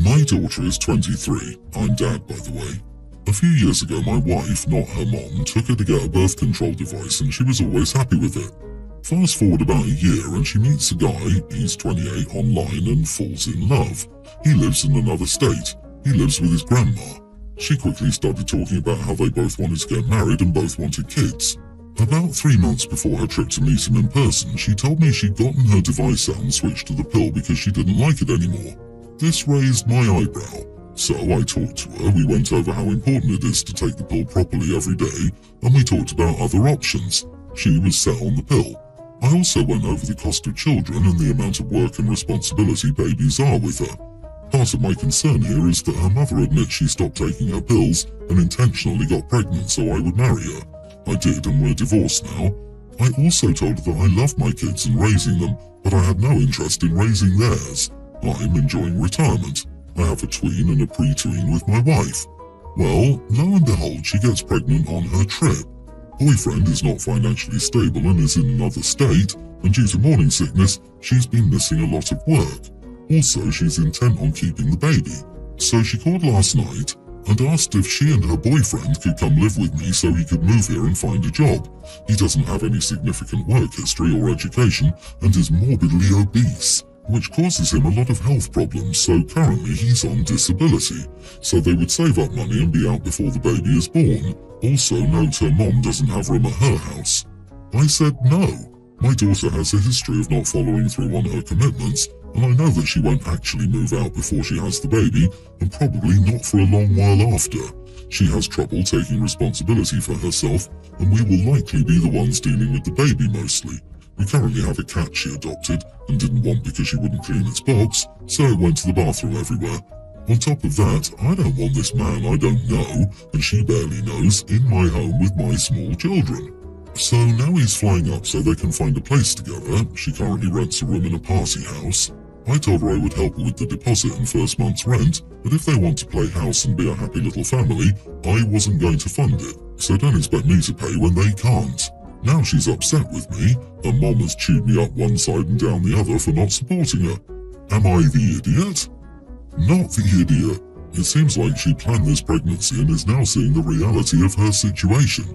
My daughter is 23. I'm dad, by the way. A few years ago, my wife, not her mom, took her to get a birth control device and she was always happy with it. Fast forward about a year and she meets a guy, he's 28, online and falls in love. He lives in another state. He lives with his grandma. She quickly started talking about how they both wanted to get married and both wanted kids. About 3 months before her trip to meet him in person, she told me she'd gotten her device out and switched to the pill because she didn't like it anymore. This raised my eyebrow. So I talked to her, we went over how important it is to take the pill properly every day, and we talked about other options. She was set on the pill. I also went over the cost of children and the amount of work and responsibility babies are with her. Part of my concern here is that her mother admits she stopped taking her pills and intentionally got pregnant so I would marry her. I did, and we're divorced now. I also told her that I love my kids and raising them, but I had no interest in raising theirs. I'm enjoying retirement. I have a tween and a pre-tween with my wife. Well, lo and behold, she gets pregnant on her trip. Boyfriend is not financially stable and is in another state, and due to morning sickness, she's been missing a lot of work. Also, she's intent on keeping the baby. So she called last night and asked if she and her boyfriend could come live with me so he could move here and find a job. He doesn't have any significant work history or education and is morbidly obese, which causes him a lot of health problems, so currently he's on disability. So they would save up money and be out before the baby is born. Also note her mom doesn't have room at her house. I said no. My daughter has a history of not following through on her commitments, and I know that she won't actually move out before she has the baby, and probably not for a long while after. She has trouble taking responsibility for herself, and we will likely be the ones dealing with the baby mostly. We currently have a cat she adopted and didn't want because she wouldn't clean its box, so it went to the bathroom everywhere. On top of that, I don't want this man I don't know, and she barely knows, in my home with my small children. So now he's flying up so they can find a place together. She currently rents a room in a party house. I told her I would help her with the deposit and first month's rent, but if they want to play house and be a happy little family, I wasn't going to fund it, so don't expect me to pay when they can't. Now she's upset with me. Her mom has chewed me up one side and down the other for not supporting her. Am I the idiot? Not the idiot. It seems like she planned this pregnancy and is now seeing the reality of her situation.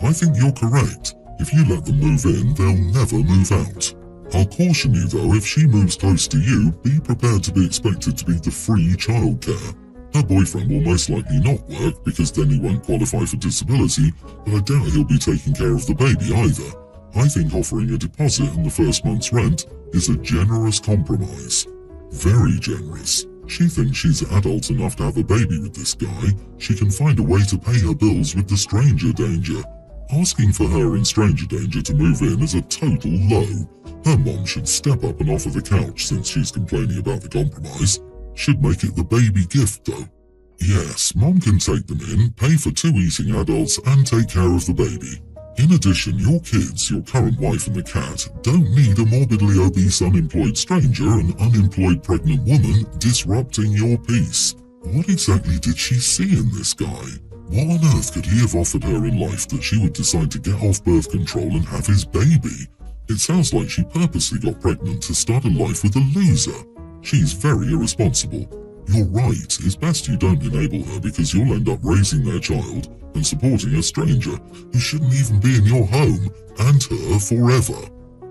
I think you're correct. If you let them move in, they'll never move out. I'll caution you though, if she moves close to you, be prepared to be expected to be the free childcare. Her boyfriend will most likely not work because then he won't qualify for disability, but I doubt he'll be taking care of the baby either. I think offering a deposit and the first month's rent is a generous compromise. Very generous. She thinks she's adult enough to have a baby with this guy. She can find a way to pay her bills with the stranger danger. Asking for her in stranger danger to move in is a total low. Her mom should step up and offer the couch since she's complaining about the compromise. Should make it the baby gift though. Yes, mom can take them in, pay for 2 eating adults and take care of the baby. In addition, your kids, your current wife and the cat don't need a morbidly obese unemployed stranger and unemployed pregnant woman disrupting your peace. What exactly did she see in this guy? What on earth could he have offered her in life that she would decide to get off birth control and have his baby? It sounds like she purposely got pregnant to start a life with a loser. She's very irresponsible. You're right, it's best you don't enable her because you'll end up raising their child and supporting a stranger who shouldn't even be in your home and her forever.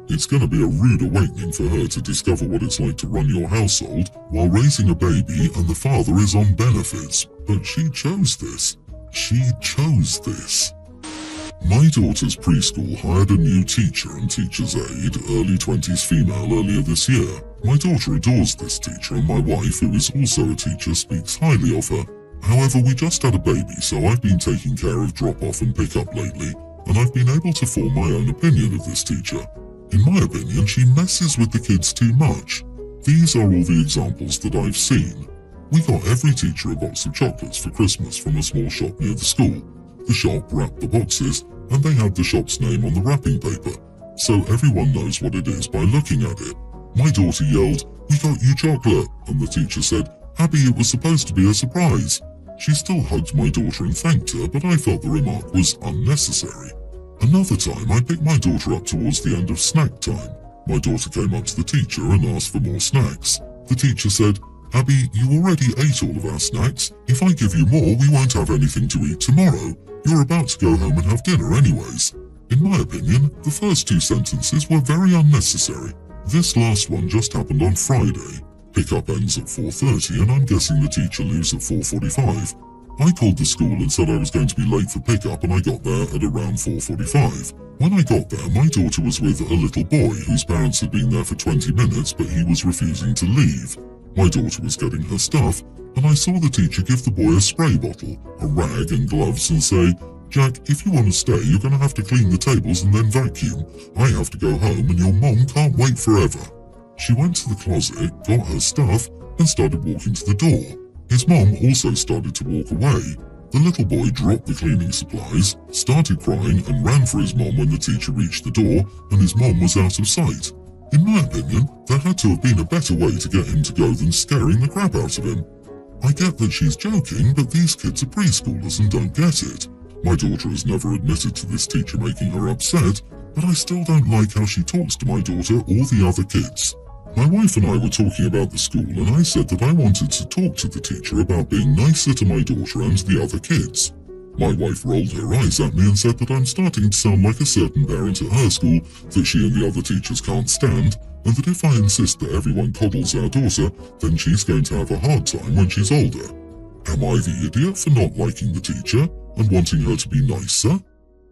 It's going to be a rude awakening for her to discover what it's like to run your household while raising a baby and the father is on benefits. But she chose this. She chose this. My daughter's preschool hired a new teacher and teacher's aide, early 20s female, earlier this year. My daughter adores this teacher and my wife, who is also a teacher, speaks highly of her. However, we just had a baby, so I've been taking care of drop-off and pick-up lately, and I've been able to form my own opinion of this teacher. In my opinion, she messes with the kids too much. These are all the examples that I've seen. We got every teacher a box of chocolates for Christmas from a small shop near the school. The shop wrapped the boxes, and they had the shop's name on the wrapping paper, so everyone knows what it is by looking at it. My daughter yelled, "We got you chocolate," and the teacher said, "Abby, it was supposed to be a surprise." She still hugged my daughter and thanked her, but I felt the remark was unnecessary. Another time, I picked my daughter up towards the end of snack time. My daughter came up to the teacher and asked for more snacks. The teacher said, Abby, you already ate all of our snacks. If I give you more, we won't have anything to eat tomorrow. You're about to go home and have dinner anyways. In my opinion, the first two sentences were very unnecessary. This last one just happened on Friday. Pickup ends at 4:30 and I'm guessing the teacher leaves at 4:45. I called the school and said I was going to be late for pickup and I got there at around 4:45. When I got there, my daughter was with a little boy whose parents had been there for 20 minutes but he was refusing to leave. My daughter was getting her stuff and I saw the teacher give the boy a spray bottle, a rag and gloves and say, "Jack, if you want to stay, you're going to have to clean the tables and then vacuum. I have to go home and your mom can't wait forever." She went to the closet, got her stuff, and started walking to the door. His mom also started to walk away. The little boy dropped the cleaning supplies, started crying, and ran for his mom when the teacher reached the door and his mom was out of sight. In my opinion, there had to have been a better way to get him to go than scaring the crap out of him. I get that she's joking, but these kids are preschoolers and don't get it. My daughter has never admitted to this teacher making her upset, but I still don't like how she talks to my daughter or the other kids. My wife and I were talking about the school and I said that I wanted to talk to the teacher about being nicer to my daughter and the other kids. My wife rolled her eyes at me and said that I'm starting to sound like a certain parent at her school that she and the other teachers can't stand, and that if I insist that everyone coddles our daughter, then she's going to have a hard time when she's older. Am I the idiot for not liking the teacher and wanting her to be nicer?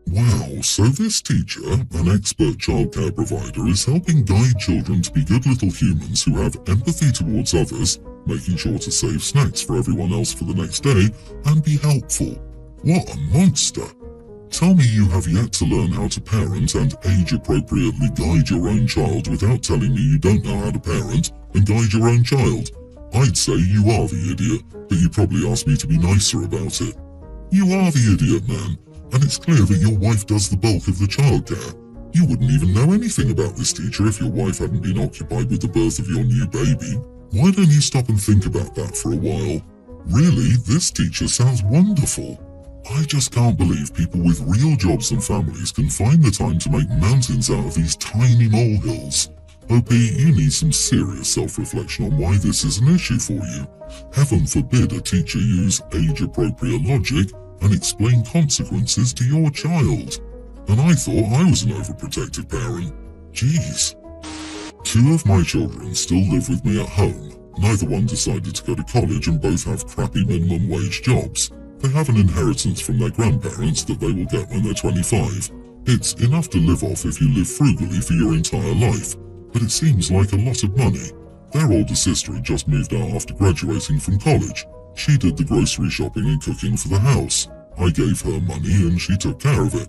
Wow, so this teacher, an expert childcare provider, is helping guide children to be good little humans who have empathy towards others, making sure to save snacks for everyone else for the next day, and be helpful. What a monster! Tell me you have yet to learn how to parent and age-appropriately guide your own child without telling me you don't know how to parent and guide your own child. I'd say you are the idiot, but you probably asked me to be nicer about it. You are the idiot, man. And it's clear that your wife does the bulk of the childcare. You wouldn't even know anything about this teacher if your wife hadn't been occupied with the birth of your new baby. Why don't you stop and think about that for a while? Really, this teacher sounds wonderful. I just can't believe people with real jobs and families can find the time to make mountains out of these tiny molehills. OP, you need some serious self-reflection on why this is an issue for you. Heaven forbid a teacher use age-appropriate logic and explain consequences to your child. And I thought I was an overprotective parent. Jeez. 2 of my children still live with me at home. Neither one decided to go to college and both have crappy minimum wage jobs. They have an inheritance from their grandparents that they will get when they're 25. It's enough to live off if you live frugally for your entire life, but it seems like a lot of money. Their older sister had just moved out after graduating from college. She did the grocery shopping and cooking for the house. I gave her money and she took care of it.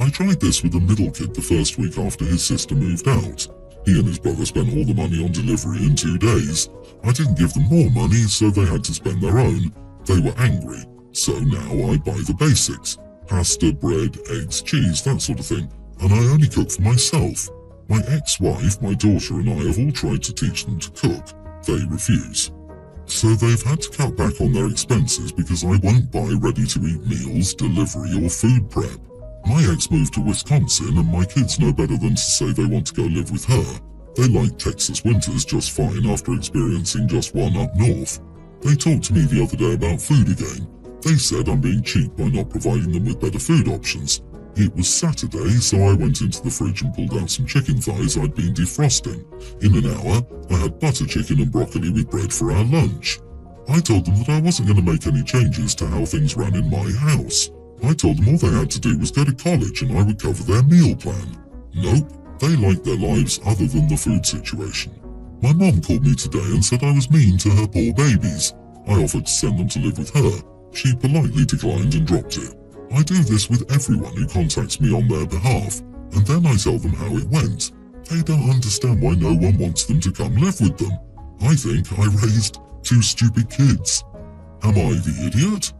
I tried this with the middle kid the first week after his sister moved out. He and his brother spent all the money on delivery in 2 days. I didn't give them more money, so they had to spend their own. They were angry, so now I buy the basics. Pasta, bread, eggs, cheese, that sort of thing. And I only cook for myself. My ex-wife, my daughter and I have all tried to teach them to cook. They refuse. So they've had to cut back on their expenses because I won't buy ready-to-eat meals, delivery or food prep. My ex moved to Wisconsin and my kids know better than to say they want to go live with her. They like Texas winters just fine after experiencing just one up north. They talked to me the other day about food again. They said I'm being cheap by not providing them with better food options. It was Saturday, so I went into the fridge and pulled out some chicken thighs I'd been defrosting. In an hour, I had butter chicken and broccoli with bread for our lunch. I told them that I wasn't going to make any changes to how things ran in my house. I told them all they had to do was go to college and I would cover their meal plan. Nope, they liked their lives other than the food situation. My mom called me today and said I was mean to her poor babies. I offered to send them to live with her. She politely declined and dropped it. I do this with everyone who contacts me on their behalf, and then I tell them how it went. They don't understand why no one wants them to come live with them. I think I raised 2 stupid kids. Am I the idiot?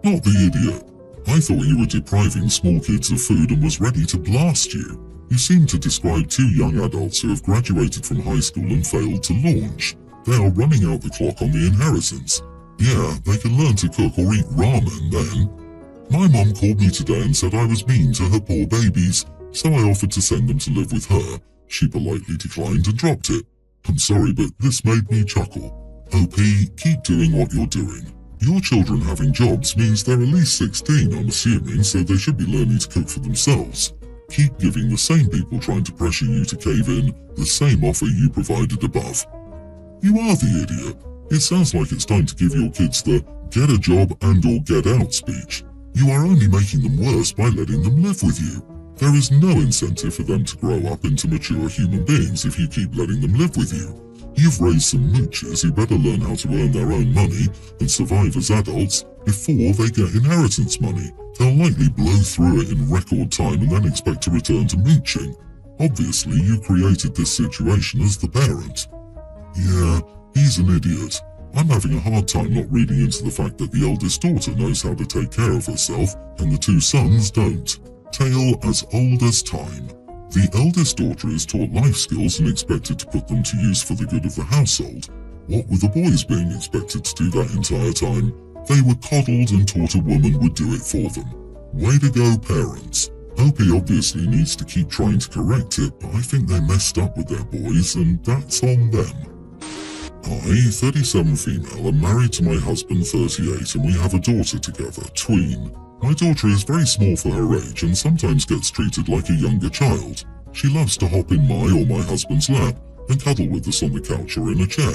Not the idiot. I thought you were depriving small kids of food and was ready to blast you. You seem to describe 2 young adults who have graduated from high school and failed to launch. They are running out the clock on the inheritance. Yeah, they can learn to cook or eat ramen then. My mom called me today and said I was mean to her poor babies, so I offered to send them to live with her. She politely declined and dropped it. I'm sorry, but this made me chuckle. OP, keep doing what you're doing. Your children having jobs means they're at least 16, I'm assuming, so they should be learning to cook for themselves. Keep giving the same people trying to pressure you to cave in the same offer you provided above. You are the idiot. It sounds like it's time to give your kids the get a job and or get out speech. You are only making them worse by letting them live with you. There is no incentive for them to grow up into mature human beings if you keep letting them live with you. You've raised some moochers who better learn how to earn their own money and survive as adults before they get inheritance money. They'll likely blow through it in record time and then expect to return to mooching. Obviously, you created this situation as the parent. Yeah, he's an idiot. I'm having a hard time not reading into the fact that the eldest daughter knows how to take care of herself and the two sons don't. Tale as old as time. The eldest daughter is taught life skills and expected to put them to use for the good of the household. What with the boys being expected to do that entire time? They were coddled and taught a woman would do it for them. Way to go, parents. OP obviously needs to keep trying to correct it, but I think they messed up with their boys and that's on them. I, 37 female, am married to my husband, 38, and we have a daughter together, tween. My daughter is very small for her age and sometimes gets treated like a younger child. She loves to hop in my or my husband's lap and cuddle with us on the couch or in a chair.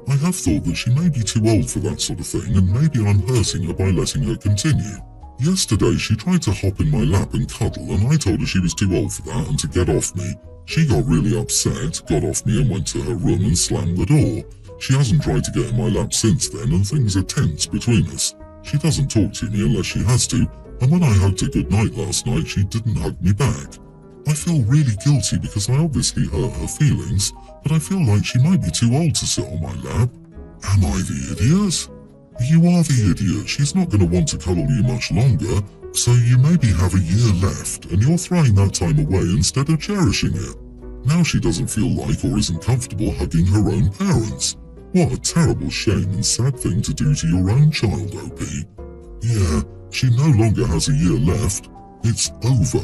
I have thought that she may be too old for that sort of thing and maybe I'm hurting her by letting her continue. Yesterday she tried to hop in my lap and cuddle and I told her she was too old for that and to get off me. She got really upset, got off me and went to her room and slammed the door. She hasn't tried to get in my lap since then and things are tense between us. She doesn't talk to me unless she has to, and when I hugged her goodnight last night, she didn't hug me back. I feel really guilty because I obviously hurt her feelings, but I feel like she might be too old to sit on my lap. Am I the idiot? You are the idiot. She's not going to want to cuddle you much longer, so you maybe have a year left, and you're throwing that time away instead of cherishing it. Now she doesn't feel like or isn't comfortable hugging her own parents. What a terrible shame and sad thing to do to your own child, OP. Yeah, she no longer has a year left. It's over.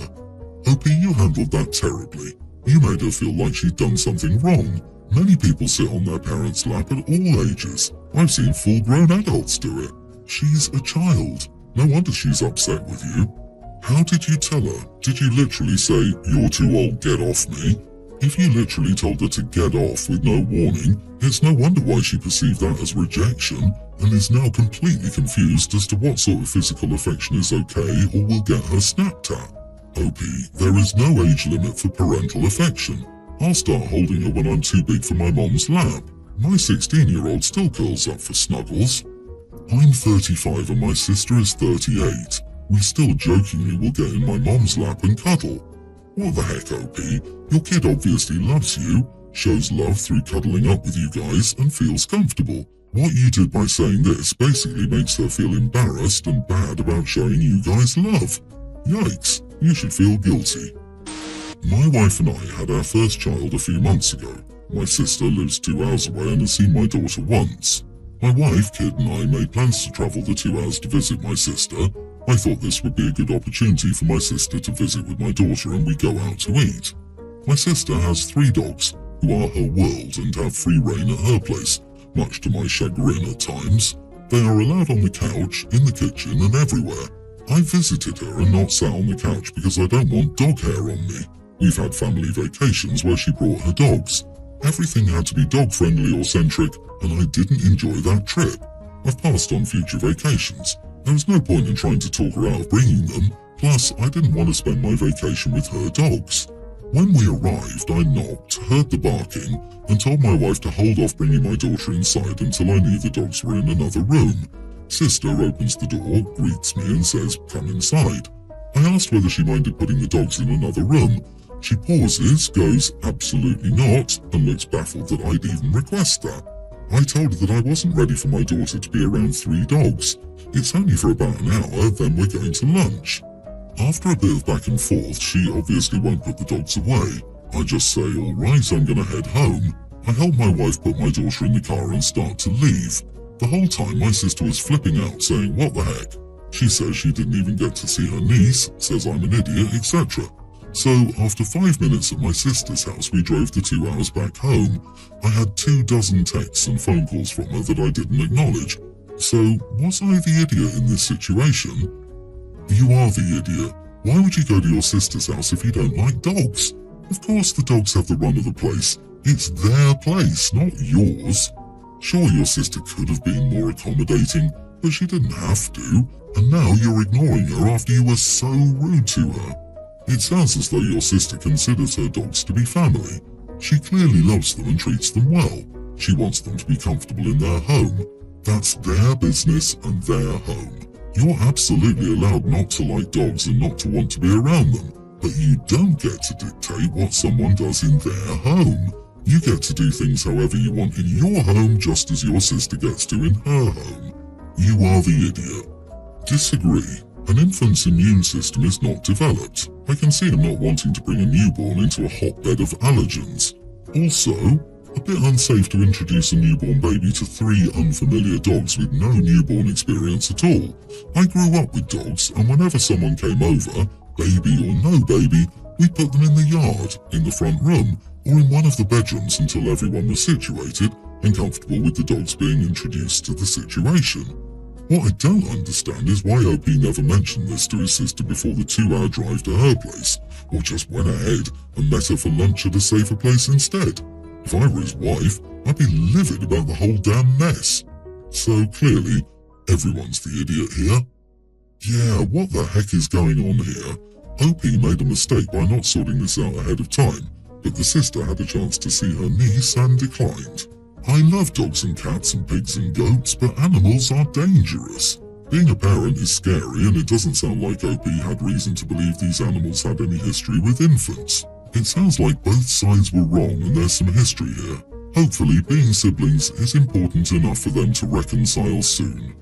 OP, you handled that terribly. You made her feel like she'd done something wrong. Many people sit on their parents' lap at all ages. I've seen full-grown adults do it. She's a child. No wonder she's upset with you. How did you tell her? Did you literally say, "You're too old, get off me"? If you literally told her to get off with no warning, it's no wonder why she perceived that as rejection and is now completely confused as to what sort of physical affection is okay or will get her snapped at. OP, there is no age limit for parental affection. I'll start holding her when I'm too big for my mom's lap. My 16-year-old still curls up for snuggles. I'm 35 and my sister is 38. We still jokingly will get in my mom's lap and cuddle. What the heck, OP? Your kid obviously loves you, shows love through cuddling up with you guys, and feels comfortable. What you did by saying this basically makes her feel embarrassed and bad about showing you guys love. Yikes, you should feel guilty. My wife and I had our first child a few months ago. My sister lives 2 hours away and has seen my daughter once. My wife, kid, and I made plans to travel the 2 hours to visit my sister. I thought this would be a good opportunity for my sister to visit with my daughter and we go out to eat. My sister has 3 dogs, who are her world and have free rein at her place, much to my chagrin at times. They are allowed on the couch, in the kitchen and everywhere. I visited her and not sat on the couch because I don't want dog hair on me. We've had family vacations where she brought her dogs. Everything had to be dog-friendly or centric, and I didn't enjoy that trip. I've passed on future vacations. There was no point in trying to talk her out of bringing them, plus I didn't want to spend my vacation with her dogs. When we arrived, I knocked, heard the barking, and told my wife to hold off bringing my daughter inside until I knew the dogs were in another room. Sister opens the door, greets me and says, "Come inside." I asked whether she minded putting the dogs in another room. She pauses, goes, "Absolutely not," and looks baffled that I'd even request that. I told her that I wasn't ready for my daughter to be around 3 dogs. It's only for about an hour, then we're going to lunch. After a bit of back and forth, she obviously won't put the dogs away. I just say, "Alright, I'm gonna head home." I help my wife put my daughter in the car and start to leave. The whole time my sister was flipping out, saying, "What the heck?" She says she didn't even get to see her niece, says I'm an idiot, etc. So after 5 minutes at my sister's house, we drove the 2 hours back home. I had 24 texts and phone calls from her that I didn't acknowledge. So was I the idiot in this situation? You are the idiot. Why would you go to your sister's house if you don't like dogs? Of course the dogs have the run of the place. It's their place, not yours. Sure, your sister could have been more accommodating, but she didn't have to, and now you're ignoring her after you were so rude to her. It sounds as though your sister considers her dogs to be family. She clearly loves them and treats them well. She wants them to be comfortable in their home. That's their business and their home. You're absolutely allowed not to like dogs and not to want to be around them, but you don't get to dictate what someone does in their home. You get to do things however you want in your home, just as your sister gets to in her home. You are the idiot. Disagree. An infant's immune system is not developed. I can see him not wanting to bring a newborn into a hotbed of allergens. Also, a bit unsafe to introduce a newborn baby to 3 unfamiliar dogs with no newborn experience at all. I grew up with dogs, and whenever someone came over, baby or no baby, we put them in the yard, in the front room, or in one of the bedrooms until everyone was situated and comfortable with the dogs being introduced to the situation. What I don't understand is why OP never mentioned this to his sister before the 2-hour drive to her place, or just went ahead and met her for lunch at a safer place instead. If I were his wife, I'd be livid about the whole damn mess. So clearly, everyone's the idiot here. Yeah, what the heck is going on here? OP made a mistake by not sorting this out ahead of time, but the sister had a chance to see her niece and declined. I love dogs and cats and pigs and goats, but animals are dangerous. Being a parent is scary, and it doesn't sound like OP had reason to believe these animals had any history with infants. It sounds like both sides were wrong and there's some history here. Hopefully, being siblings is important enough for them to reconcile soon.